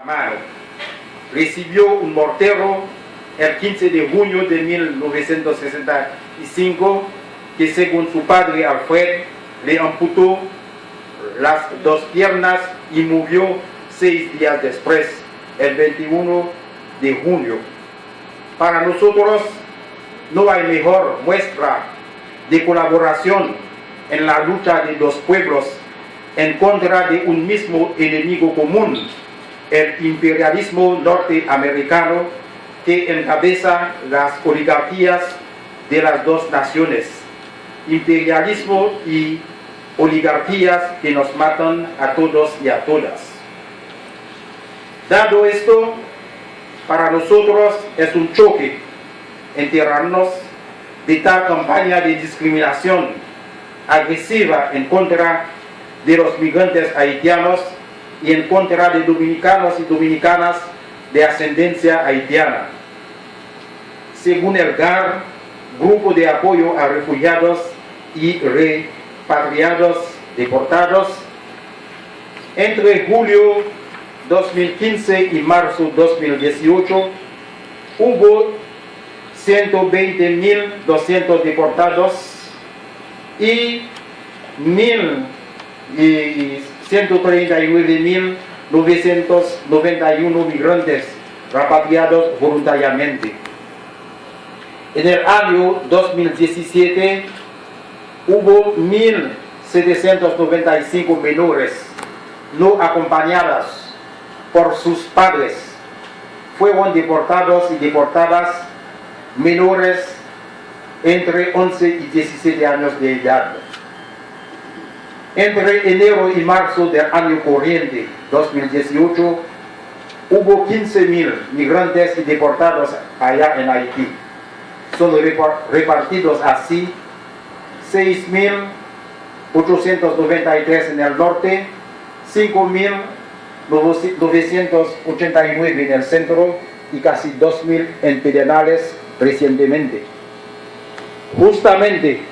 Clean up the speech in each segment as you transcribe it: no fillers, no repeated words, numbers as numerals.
Amaro recibió un mortero el 15 de junio de 1965 que, según su padre Alfred, le amputó las dos piernas y murió 6 días después, el 21 de junio. Para nosotros no hay mejor muestra de colaboración en la lucha de dos pueblos en contra de un mismo enemigo común, el imperialismo norteamericano que encabeza las oligarquías de las dos naciones. Imperialismo y oligarquías que nos matan a todos y a todas. Dado esto, para nosotros es un choque enterarnos de tal campaña de discriminación agresiva en contra de los migrantes haitianos y en contra de dominicanos y dominicanas de ascendencia haitiana. Según el GAR, Grupo de Apoyo a Refugiados y Repatriados Deportados, entre julio 2015 y marzo 2018 hubo 120.200 deportados y 139.991 migrantes repatriados voluntariamente. En el año 2017 hubo 1.795 menores no acompañadas por sus padres. Fueron deportados y deportadas menores entre 11 y 17 años de edad. Entre enero y marzo del año corriente, 2018, hubo 15.000 migrantes y deportados allá en Haití. Son repartidos así: 6.893 en el norte, 5.989 en el centro y casi 2.000 en Pedernales recientemente. Justamente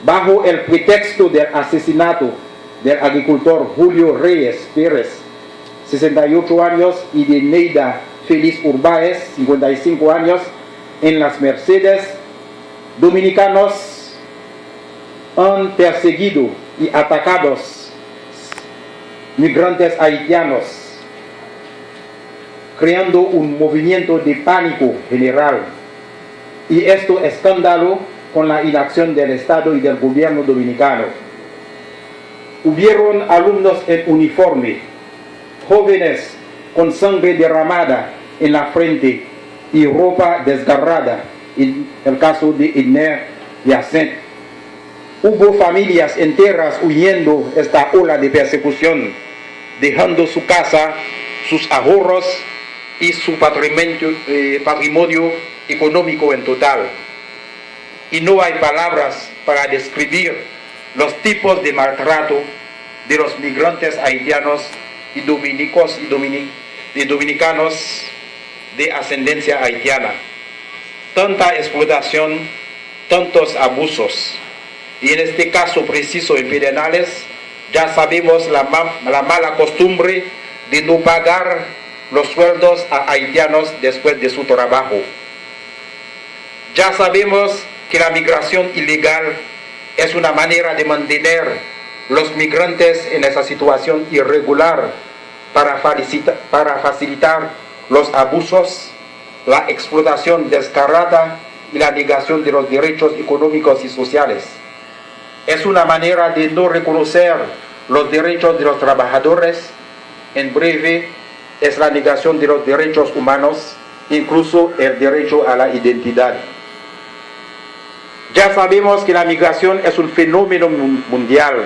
bajo el pretexto del asesinato del agricultor Julio Reyes Pérez, 68 años, y de Neida Feliz Urbáez, 55 años, en Las Mercedes, dominicanos han perseguido y atacado migrantes haitianos, creando un movimiento de pánico general. Y esto es escándalo con la inacción del Estado y del gobierno dominicano. Hubieron alumnos en uniforme, jóvenes con sangre derramada en la frente y ropa desgarrada, en el caso de Edner Yacent. Hubo familias enteras huyendo esta ola de persecución, dejando su casa, sus ahorros y su patrimonio económico en total. Y no hay palabras para describir los tipos de maltrato de los migrantes haitianos y dominicanos de ascendencia haitiana. Tanta explotación, tantos abusos. Y en este caso preciso en Pedernales, ya sabemos la mala costumbre de no pagar los sueldos a haitianos después de su trabajo. Ya sabemos que la migración ilegal es una manera de mantener los migrantes en esa situación irregular para facilitar los abusos, la explotación descarada y la negación de los derechos económicos y sociales. Es una manera de no reconocer los derechos de los trabajadores. En breve, es la negación de los derechos humanos, incluso el derecho a la identidad. Ya sabemos que la migración es un fenómeno mundial,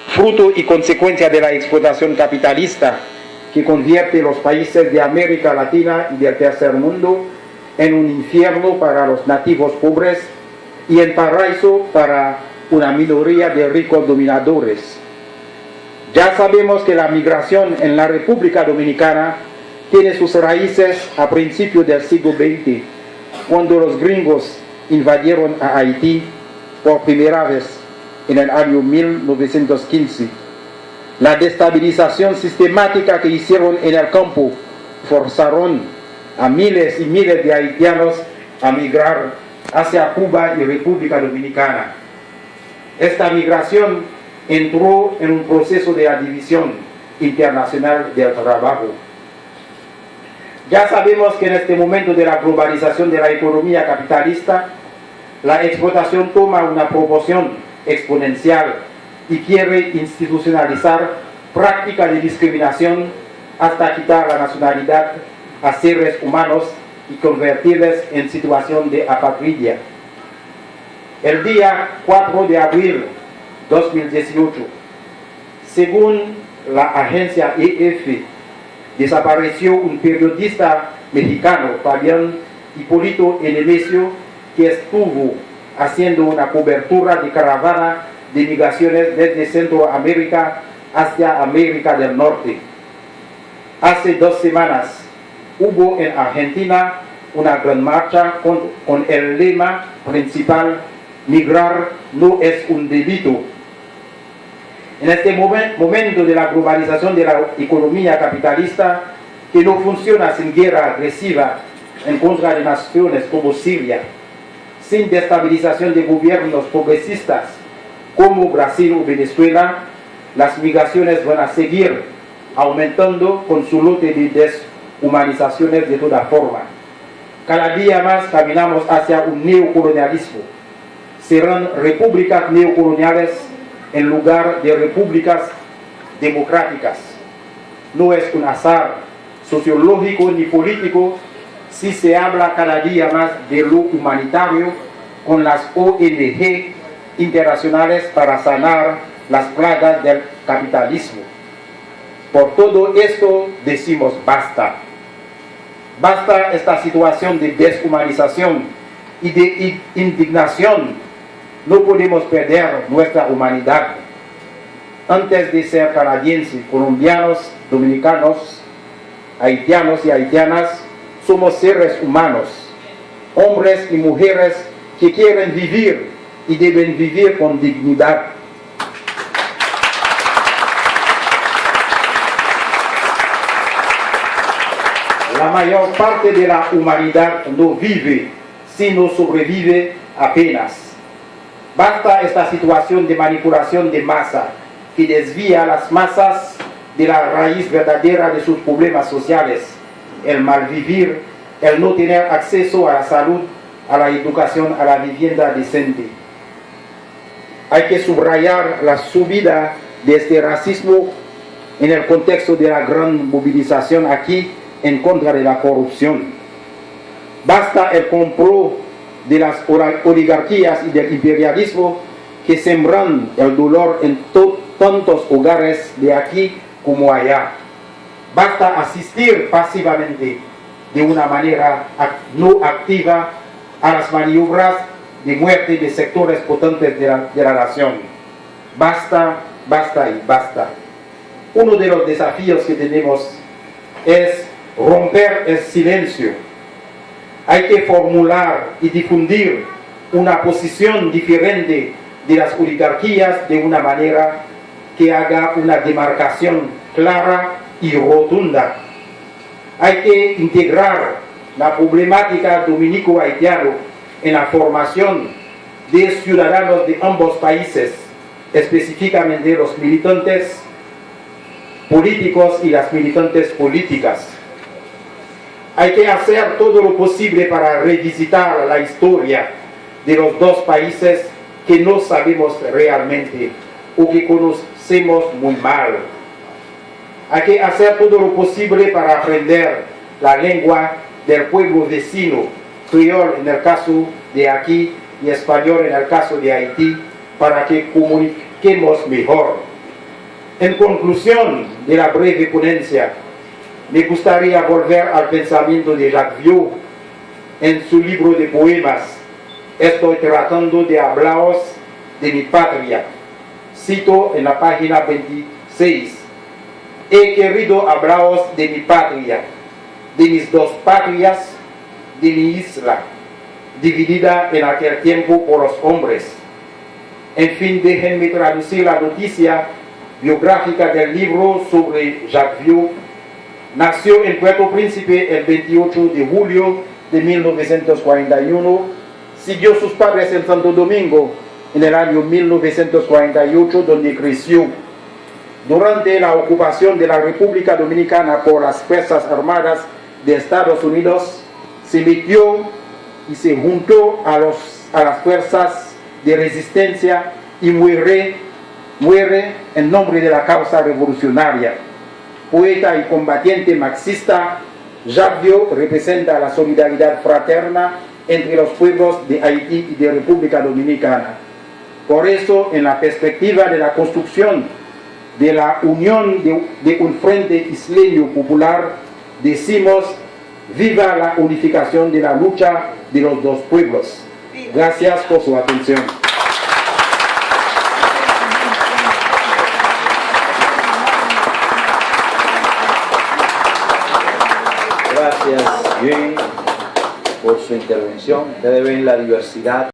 fruto y consecuencia de la explotación capitalista que convierte los países de América Latina y del tercer mundo en un infierno para los nativos pobres y en paraíso para una minoría de ricos dominadores. Ya sabemos que la migración en la República Dominicana tiene sus raíces a principios del siglo XX, cuando los gringos invadieron a Haití por primera vez en el año 1915. La destabilización sistemática que hicieron en el campo forzaron a miles y miles de haitianos a migrar hacia Cuba y República Dominicana. Esta migración entró en un proceso de división internacional del trabajo. Ya sabemos que en este momento de la globalización de la economía capitalista, la explotación toma una proporción exponencial y quiere institucionalizar prácticas de discriminación hasta quitar la nacionalidad a seres humanos y convertirles en situación de apatridia. El día 4 de abril 2018, según la agencia EF, desapareció un periodista mexicano, Fabián Hipólito Nemesio, que estuvo haciendo una cobertura de caravana de migraciones desde Centroamérica hacia América del Norte. Hace 2 semanas hubo en Argentina una gran marcha con el lema principal: migrar no es un delito. En este momento de la globalización de la economía capitalista, que no funciona sin guerra agresiva en contra de naciones como Siria, sin destabilización de gobiernos progresistas como Brasil o Venezuela, las migraciones van a seguir aumentando con su lote de deshumanizaciones de toda forma. Cada día más caminamos hacia un neocolonialismo. Serán repúblicas neocoloniales en lugar de repúblicas democráticas. No es un azar sociológico ni político si se habla cada día más de lo humanitario con las ONG internacionales para sanar las plagas del capitalismo. Por todo esto decimos basta. Basta esta situación de deshumanización y de indignación. No podemos perder nuestra humanidad. Antes de ser canadienses, colombianos, dominicanos, haitianos y haitianas, somos seres humanos, hombres y mujeres que quieren vivir y deben vivir con dignidad. La mayor parte de la humanidad no vive, sino sobrevive apenas. Basta esta situación de manipulación de masa que desvía a las masas de la raíz verdadera de sus problemas sociales: el malvivir, el no tener acceso a la salud, a la educación, a la vivienda decente. Hay que subrayar la subida de este racismo en el contexto de la gran movilización aquí en contra de la corrupción. Basta el complot de las oligarquías y del imperialismo que sembran el dolor en tantos hogares de aquí como allá. Basta asistir pasivamente de una manera no activa a las maniobras de muerte de sectores potentes de la nación. Basta, basta y basta. Uno de los desafíos que tenemos es romper el silencio. Hay que formular y difundir una posición diferente de las oligarquías de una manera que haga una demarcación clara y rotunda. Hay que integrar la problemática dominico-haitiana en la formación de ciudadanos de ambos países, específicamente los militantes políticos y las militantes políticas. Hay que hacer todo lo posible para revisitar la historia de los dos países que no sabemos realmente o que conocemos muy mal. Hay que hacer todo lo posible para aprender la lengua del pueblo vecino, criol en el caso de aquí y español en el caso de Haití, para que comuniquemos mejor. En conclusión de la breve ponencia, me gustaría volver al pensamiento de Jacques Viau en su libro de poemas: estoy tratando de hablaros de mi patria. Cito en la página 26: he querido hablaros de mi patria, de mis dos patrias, de mi isla, dividida en aquel tiempo por los hombres. En fin, déjenme traducir la noticia biográfica del libro sobre Jacques Vieux. Nació en Puerto Príncipe el 28 de julio de 1941. Siguió sus padres en Santo Domingo en el año 1948, donde creció. Durante la ocupación de la República Dominicana por las Fuerzas Armadas de Estados Unidos, se metió y se juntó a las fuerzas de resistencia y muere en nombre de la causa revolucionaria. Poeta y combatiente marxista, Jacques Vieux representa la solidaridad fraterna entre los pueblos de Haití y de República Dominicana. Por eso, en la perspectiva de la construcción de la unión de un frente isleño popular, decimos: viva la unificación de la lucha de los dos pueblos. Gracias por su atención. Gracias, Yuen, por su intervención. Ustedes ven la diversidad